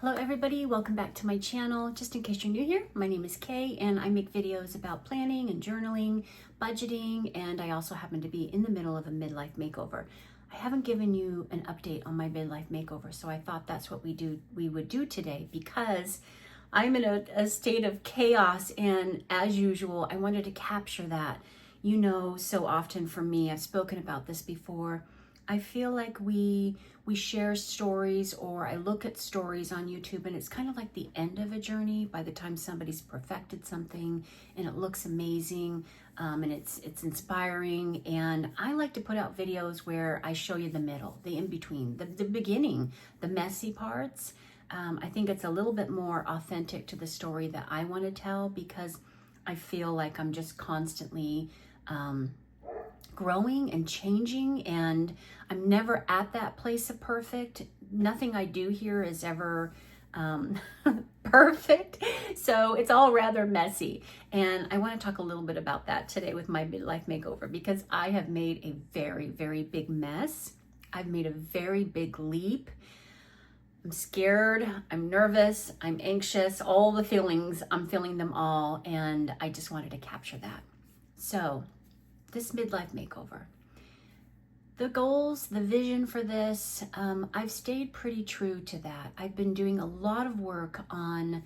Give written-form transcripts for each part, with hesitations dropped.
Hello everybody, welcome back to my channel. Just in case you're new here, my name is Kay and I make videos about planning and journaling, budgeting, and I also happen to be in the middle of a midlife makeover. I haven't given you an update on my midlife makeover, so I thought that's what we would do today because I'm in a state of chaos, and as usual, I wanted to capture that. You know, so often for me, I've spoken about this before, I feel like we share stories, or I look at stories on YouTube and it's kind of like the end of a journey by the time somebody's perfected something and it looks amazing, and it's inspiring. And I like to put out videos where I show you the middle, the in-between, the beginning, the messy parts. I think it's a little bit more authentic to the story that I want to tell, because I feel like I'm just constantly growing and changing, and I'm never at that place of perfect. Nothing I do here is ever perfect, so it's all rather messy. And I want to talk a little bit about that today with my midlife makeover, because I have made a very, very big mess. I've made a very big leap. I'm scared, I'm nervous, I'm anxious, all the feelings, I'm feeling them all, and I just wanted to capture that. So this midlife makeover, the goals, the vision for this, I've stayed pretty true to that. I've been doing a lot of work on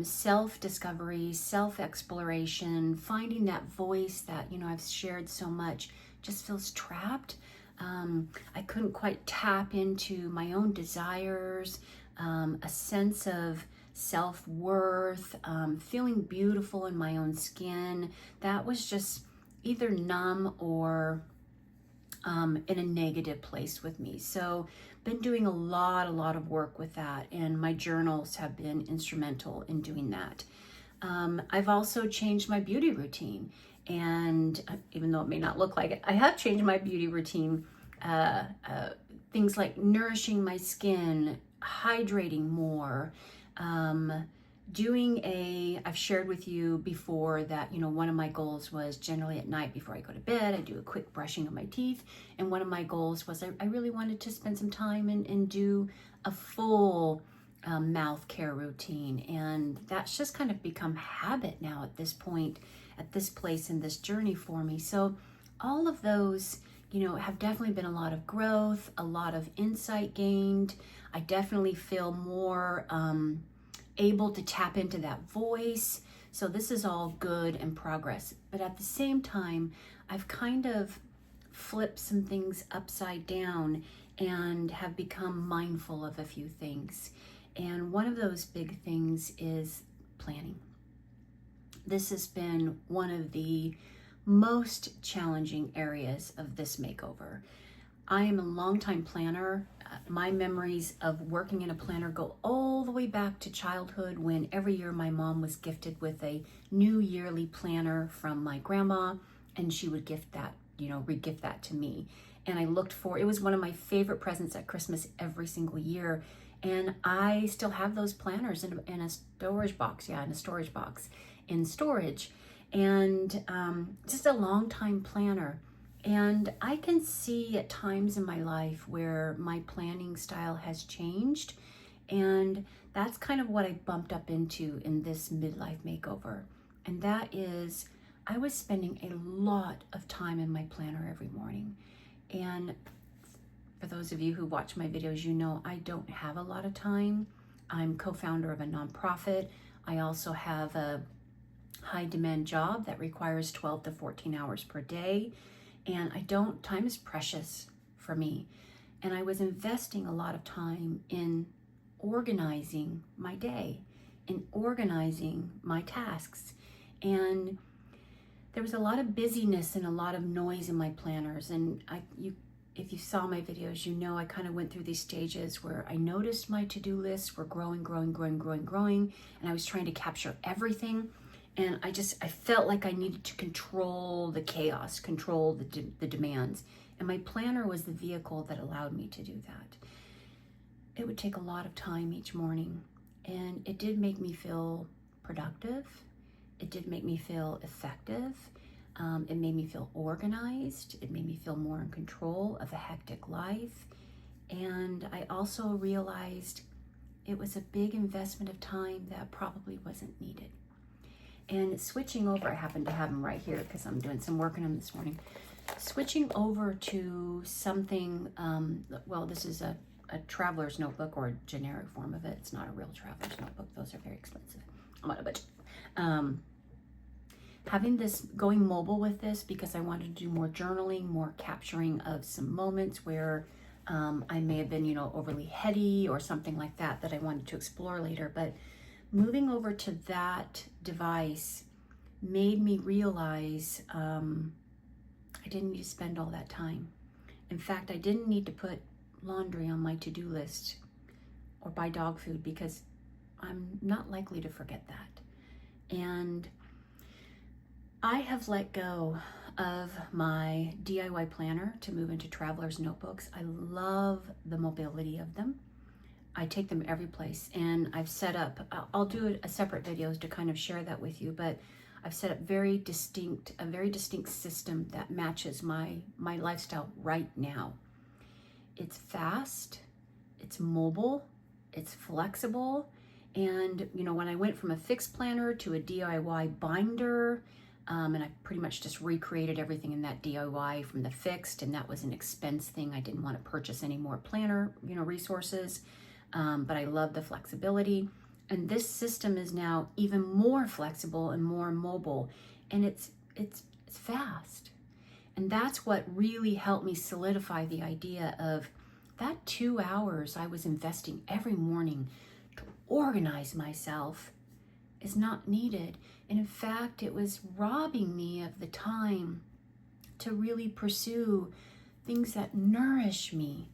self-discovery, self-exploration, finding that voice that, you know, I've shared so much, just feels trapped. I couldn't quite tap into my own desires, a sense of self-worth, feeling beautiful in my own skin. That was just either numb or in a negative place with me. So been doing a lot of work with that, and my journals have been instrumental in doing that. I've also changed my beauty routine, and even though it may not look like it, I have changed my beauty routine. Things like nourishing my skin, hydrating more, I've shared with you before that, you know, one of my goals was generally at night before I go to bed, I do a quick brushing of my teeth. And one of my goals was I really wanted to spend some time and do a full mouth care routine. And that's just kind of become habit now at this point, at this place in this journey for me. So all of those, you know, have definitely been a lot of growth, a lot of insight gained. I definitely feel more able to tap into that voice. So this is all good and progress. But at the same time, I've kind of flipped some things upside down and have become mindful of a few things. And one of those big things is planning. This has been one of the most challenging areas of this makeover. I am a longtime planner. My memories of working in a planner go all the way back to childhood, when every year my mom was gifted with a new yearly planner from my grandma, and she would gift that, you know, re-gift that to me. And I looked for, it was one of my favorite presents at Christmas every single year. And I still have those planners in a storage box, in storage. And just a long time planner. And I can see at times in my life where my planning style has changed. And that's kind of what I bumped up into in this midlife makeover. And that is, I was spending a lot of time in my planner every morning. And for those of you who watch my videos, you know I don't have a lot of time. I'm co-founder of a nonprofit. I also have a high demand job that requires 12 to 14 hours per day. And time is precious for me. And I was investing a lot of time in organizing my day, in organizing my tasks. And there was a lot of busyness and a lot of noise in my planners. And if you saw my videos, you know I kind of went through these stages where I noticed my to-do lists were growing. And I was trying to capture everything. And I felt like I needed to control the chaos, control the demands. And my planner was the vehicle that allowed me to do that. It would take a lot of time each morning. And it did make me feel productive. It did make me feel effective. It made me feel organized. It made me feel more in control of a hectic life. And I also realized it was a big investment of time that probably wasn't needed. And switching over, I happen to have them right here because I'm doing some work on them this morning. Switching over to something, well, this is a traveler's notebook, or a generic form of it. It's not a real traveler's notebook. Those are very expensive. I'm on a budget. Having this, going mobile with this, because I wanted to do more journaling, more capturing of some moments where I may have been, overly heady or something like that I wanted to explore later. But moving over to that device made me realize I didn't need to spend all that time. In fact, I didn't need to put laundry on my to-do list or buy dog food, because I'm not likely to forget that. And I have let go of my DIY planner to move into traveler's notebooks. I love the mobility of them. I take them every place, and I've set up, I'll do a separate video to kind of share that with you, but I've set up a very distinct system that matches my lifestyle right now. It's fast, it's mobile, it's flexible, and when I went from a fixed planner to a DIY binder, and I pretty much just recreated everything in that DIY from the fixed, and that was an expense thing. I didn't want to purchase any more planner, resources, but I love the flexibility. And this system is now even more flexible and more mobile, and it's fast. And that's what really helped me solidify the idea of that 2 hours I was investing every morning to organize myself is not needed. And in fact, it was robbing me of the time to really pursue things that nourish me.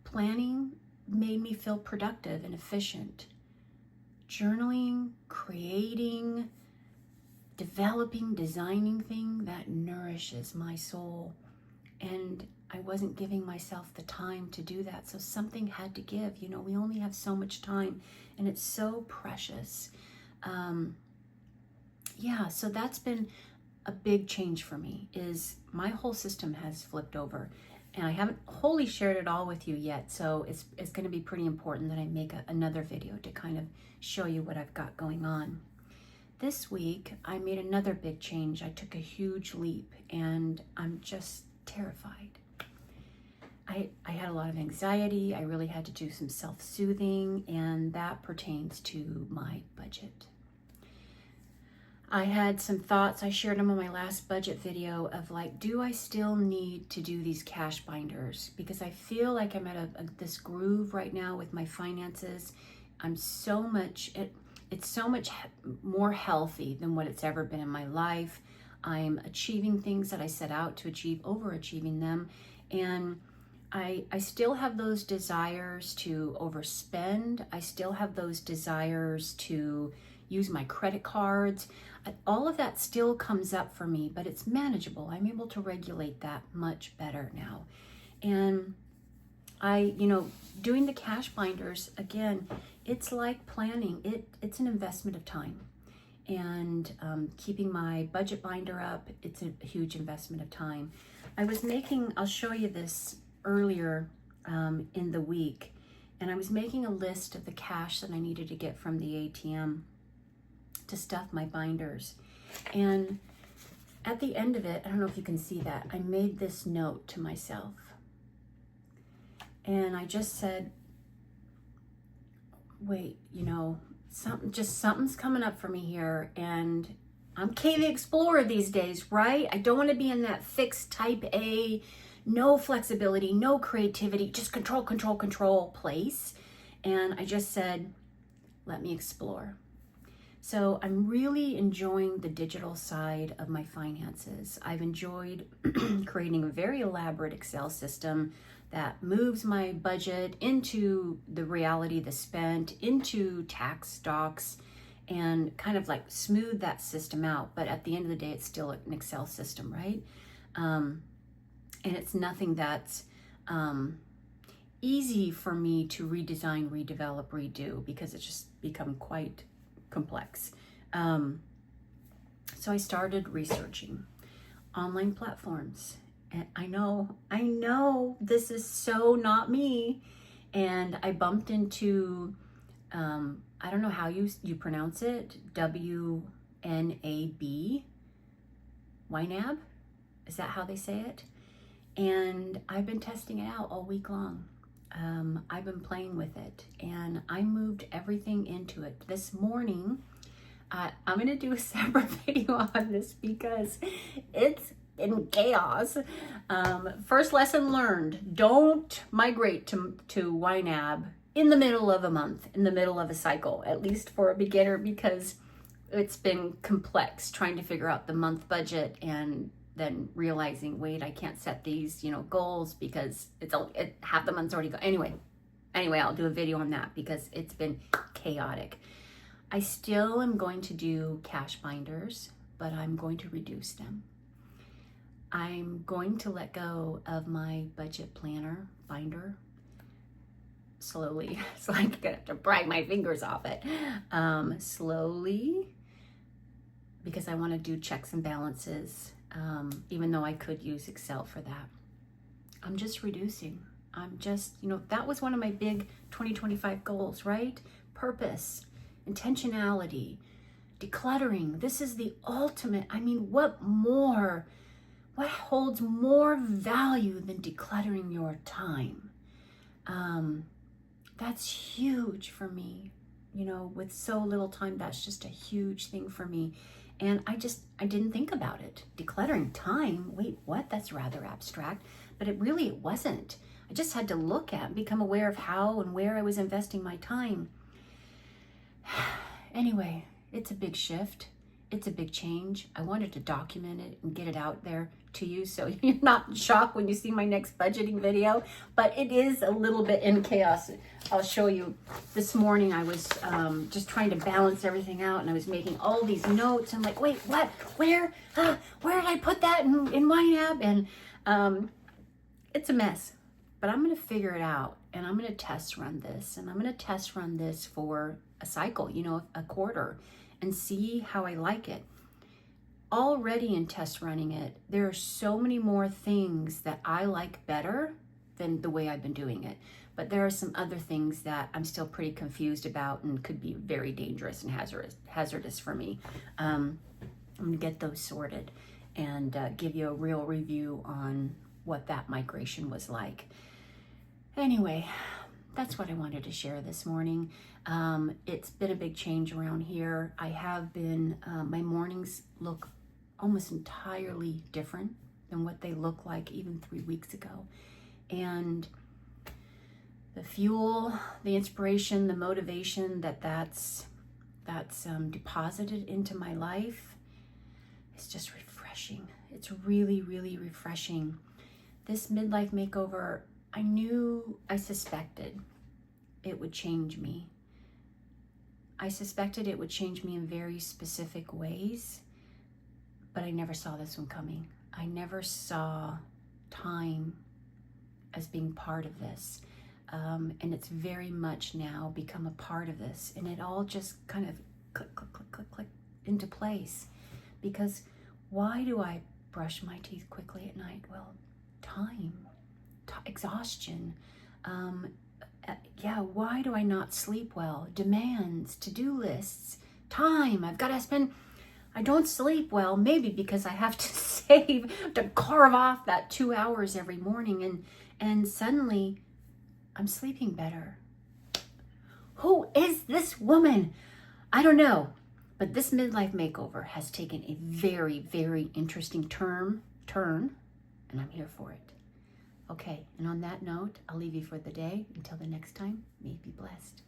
Planning made me feel productive and efficient. Journaling, creating, developing, designing things that nourishes my soul. And I wasn't giving myself the time to do that. So something had to give. We only have so much time, and it's so precious. So that's been a big change for me, is my whole system has flipped over. And I haven't wholly shared it all with you yet, so it's going to be pretty important that I make another video to kind of show you what I've got going on. This week, I made another big change. I took a huge leap, and I'm just terrified. I had a lot of anxiety. I really had to do some self-soothing, and that pertains to my budget. I had some thoughts, I shared them on my last budget video, of do I still need to do these cash binders? Because I feel like I'm at this groove right now with my finances. It's so much more healthy than what it's ever been in my life. I'm achieving things that I set out to achieve, overachieving them. And I still have those desires to overspend. I still have those desires to use my credit cards. All of that still comes up for me, but it's manageable. I'm able to regulate that much better now. And doing the cash binders, again, it's like planning. It's an investment of time. And keeping my budget binder up, it's a huge investment of time. I'll show you this earlier in the week, and I was making a list of the cash that I needed to get from the ATM to stuff my binders. And at the end of it, I don't know if you can see that, I made this note to myself. And I just said, wait, something's coming up for me here, and I'm Kay the Explorer these days, right? I don't want to be in that fixed type A, no flexibility, no creativity, just control place. And I just said, let me explore. So I'm really enjoying the digital side of my finances. I've enjoyed creating a very elaborate Excel system that moves my budget into the reality, the spent, into tax stocks, and kind of smooth that system out. But at the end of the day, it's still an Excel system, right? And it's nothing that's easy for me to redesign, redevelop, redo, because it's just become quite complex. So I started researching online platforms. And I know this is so not me. And I bumped into I don't know how you pronounce it, WNAB, YNAB, is that how they say it? And I've been testing it out all week long. I've been playing with it, and I moved everything into it. This morning, I'm gonna do a separate video on this because it's in chaos. First lesson learned, don't migrate to YNAB in the middle of a month, in the middle of a cycle, at least for a beginner, because it's been complex trying to figure out the month budget and then realizing, wait, I can't set these, goals because half the month's already gone. Anyway, I'll do a video on that because it's been chaotic. I still am going to do cash binders, but I'm going to reduce them. I'm going to let go of my budget planner binder slowly, so I'm gonna have to pry my fingers off it slowly, because I want to do checks and balances, even though I could use Excel for that. I'm just reducing. I'm just, that was one of my big 2025 goals, right? Purpose, intentionality, decluttering. This is the ultimate. I mean, what holds more value than decluttering your time? That's huge for me. With so little time, that's just a huge thing for me. And I didn't think about it. Decluttering time, wait, what? That's rather abstract, but it wasn't. I just had to look at and become aware of how and where I was investing my time. Anyway, it's a big shift. It's a big change. I wanted to document it and get it out there to you so you're not in shock when you see my next budgeting video, but it is a little bit in chaos. I'll show you. This morning I was just trying to balance everything out, and I was making all these notes. I'm like, wait, what? Where did I put that in YNAB? And it's a mess, but I'm going to figure it out, and I'm going to test run this, and I'm going to test run this for a cycle, a quarter, and see how I like it. Already in test running it, there are so many more things that I like better than the way I've been doing it. But there are some other things that I'm still pretty confused about and could be very dangerous and hazardous for me. I'm gonna get those sorted and give you a real review on what that migration was like. Anyway, that's what I wanted to share this morning. It's been a big change around here. I have been, my mornings look almost entirely different than what they look like even 3 weeks ago. And the fuel, the inspiration, the motivation that's deposited into my life is just refreshing. It's really, really refreshing. This midlife makeover, I suspected it would change me. I suspected it would change me in very specific ways, but I never saw this one coming. I never saw time as being part of this. And it's very much now become a part of this. And it all just kind of click, click, click, click, click into place. Because why do I brush my teeth quickly at night? Well, time, exhaustion. Why do I not sleep well? Demands, to-do lists, time. I don't sleep well, maybe because I have to carve off that 2 hours every morning, and suddenly I'm sleeping better. Who is this woman? I don't know, but this midlife makeover has taken a very, very interesting turn, and I'm here for it. Okay, and on that note, I'll leave you for the day. Until the next time, may you be blessed.